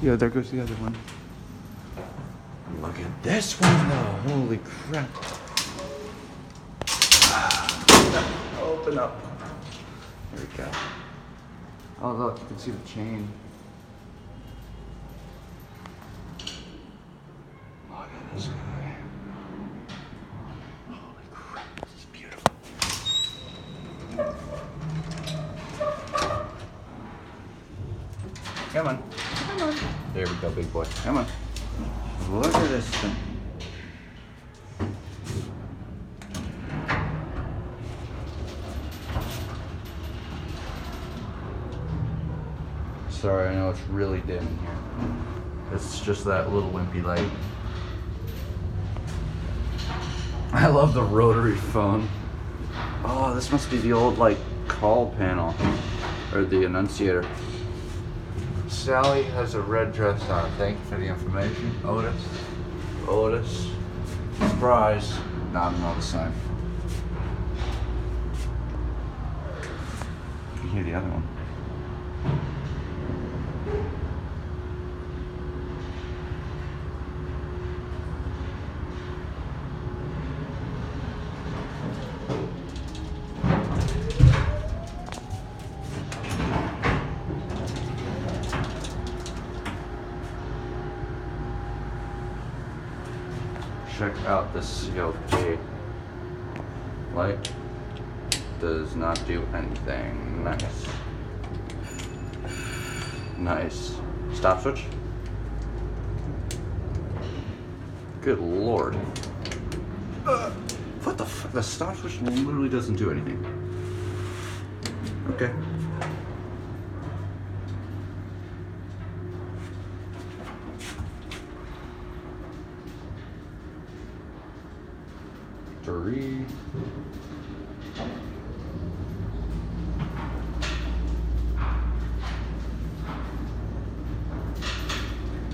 Yeah, there goes the other one. Look at this one though. Holy crap. Open up. There we go. Oh look, you can see the chain. Look at this guy. Holy crap, this is beautiful. Come on. Come on. There we go, big boy. Come on. Look at this thing. Sorry, I know it's really dim in here. It's just that little wimpy light. I love the rotary phone. Oh, this must be the old, like, call panel. Or the annunciator. Sally has a red dress on. Thank you for the information. Otis. Otis. Surprise. Not another sign. You can hear the other one. Check out this COP. Light does not do anything. Nice. Nice. Stop switch. Good lord. What the fuck? The stop switch literally doesn't do anything. Okay. Three.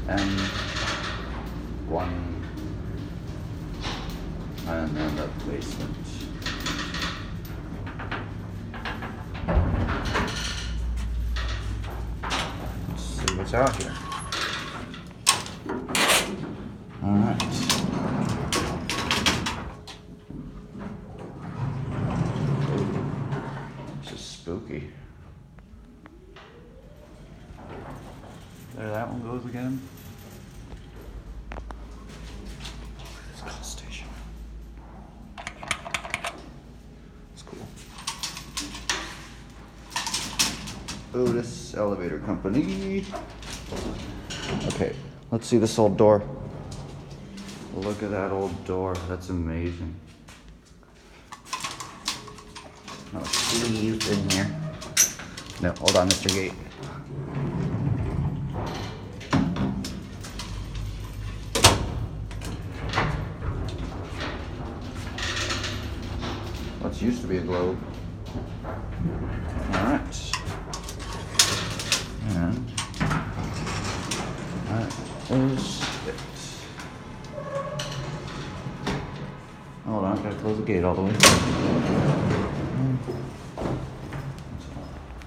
And one. And then the placement. Let's see what's out here. All right. Spooky. There that one goes again. This call station. It's cool. Otis Elevator Company. Okay, let's see this old door. Look at that old door. That's amazing. No sleeves in here. No, hold on, Mr. Gate. What's used to be a globe. Alright. And that is it. Hold on, gotta close the gate all the way.